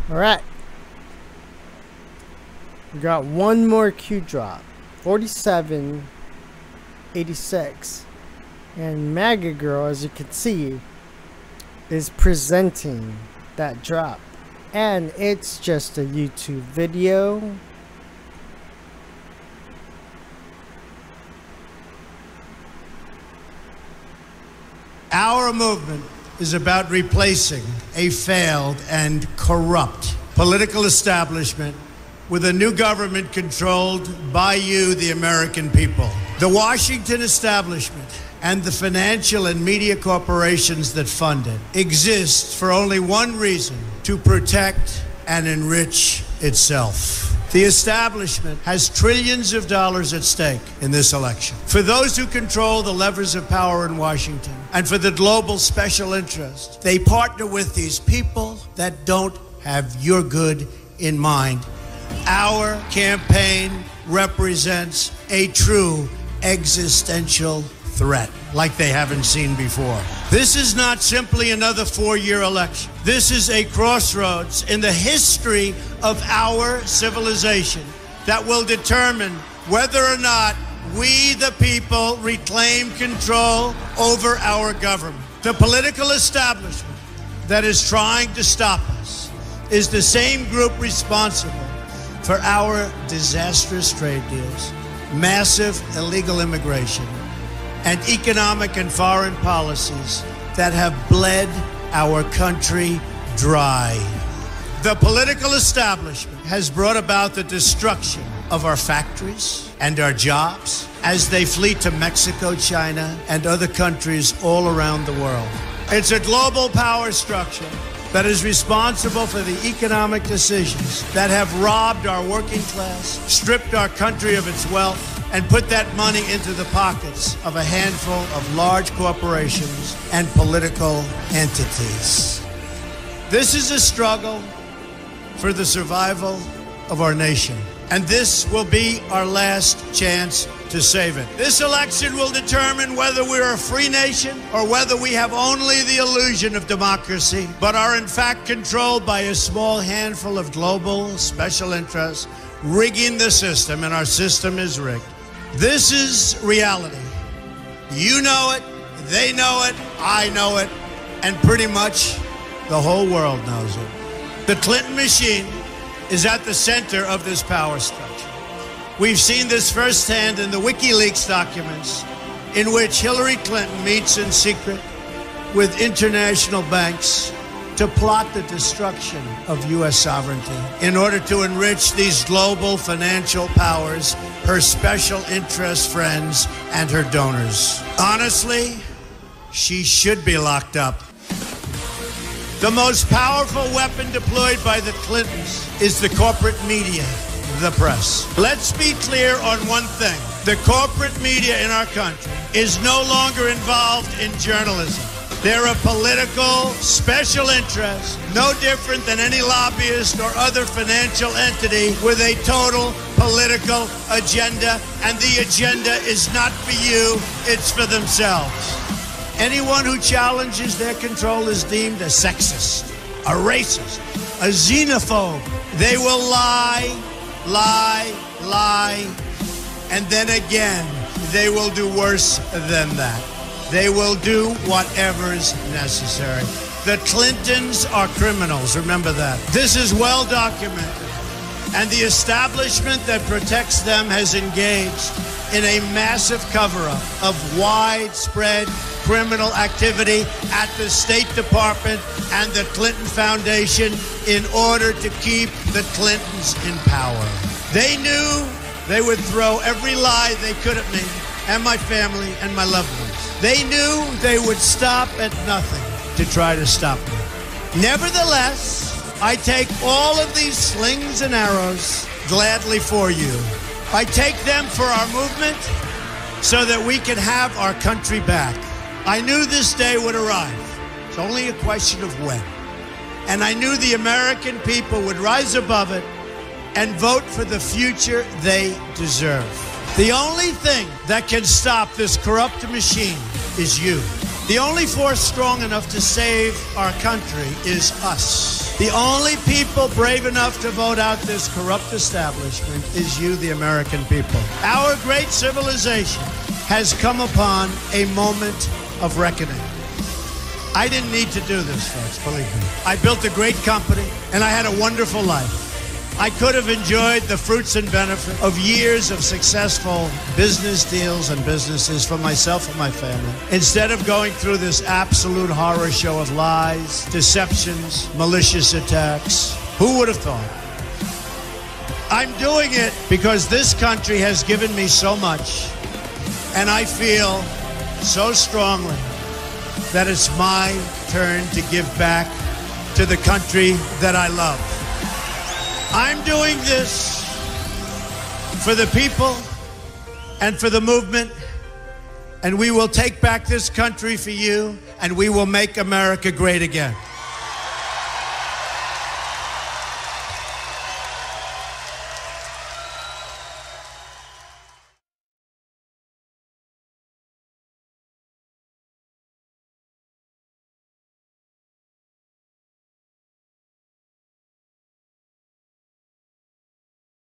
Alright. We got one more Q drop. 47.86. And MAGA Girl, as you can see, is presenting that drop. And it's just a YouTube video. Our movement is about replacing a failed and corrupt political establishment with a new government controlled by you, the American people. The Washington establishment and the financial and media corporations that fund it exist for only one reason: to protect and enrich itself. The establishment has trillions of dollars at stake in this election. For those who control the levers of power in Washington and for the global special interest, they partner with these people that don't have your good in mind. Our campaign represents a true existential threat like they haven't seen before. This is not simply another four-year election. This is a crossroads in the history of our civilization that will determine whether or not we, the people, reclaim control over our government. The political establishment that is trying to stop us is the same group responsible for our disastrous trade deals, massive illegal immigration, and economic and foreign policies that have bled our country dry. The political establishment has brought about the destruction of our factories and our jobs as they flee to Mexico, China, and other countries all around the world. It's a global power structure that is responsible for the economic decisions that have robbed our working class, stripped our country of its wealth, and put that money into the pockets of a handful of large corporations and political entities. This is a struggle for the survival of our nation, and this will be our last chance to save it. This election will determine whether we're a free nation or whether we have only the illusion of democracy, but are in fact controlled by a small handful of global special interests rigging the system, and our system is rigged. This is reality. You know it, they know it, I know it, and pretty much the whole world knows it. The Clinton machine is at the center of this power structure. We've seen this firsthand in the WikiLeaks documents, in which Hillary Clinton meets in secret with international banks to plot the destruction of U.S. sovereignty in order to enrich these global financial powers, her special interest friends, and her donors. Honestly, she should be locked up. The most powerful weapon deployed by the Clintons is the corporate media, the press. Let's be clear on one thing. The corporate media in our country is no longer involved in journalism. They're a political special interest, no different than any lobbyist or other financial entity with a total political agenda, and the agenda is not for you, it's for themselves. Anyone who challenges their control is deemed a sexist, a racist, a xenophobe. They will lie, lie, lie, and then again, they will do worse than that. They will do whatever is necessary. The Clintons are criminals, remember that. This is well documented, and the establishment that protects them has engaged in a massive cover-up of widespread criminal activity at the State Department and the Clinton Foundation in order to keep the Clintons in power. They knew they would throw every lie they could at me and my family and my loved ones. They knew they would stop at nothing to try to stop me. Nevertheless, I take all of these slings and arrows gladly for you. I take them for our movement so that we can have our country back. I knew this day would arrive. It's only a question of when. And I knew the American people would rise above it and vote for the future they deserve. The only thing that can stop this corrupt machine is you. The only force strong enough to save our country is us. The only people brave enough to vote out this corrupt establishment is you, the American people. Our great civilization has come upon a moment of reckoning. I didn't need to do this, folks, believe me. I built a great company, and I had a wonderful life. I could have enjoyed the fruits and benefit of years of successful business deals and businesses for myself and my family, instead of going through this absolute horror show of lies, deceptions, malicious attacks. Who would have thought? I'm doing it because this country has given me so much, and I feel so strongly that it's my turn to give back to the country that I love. I'm doing this for the people and for the movement, and we will take back this country for you, and we will make America great again.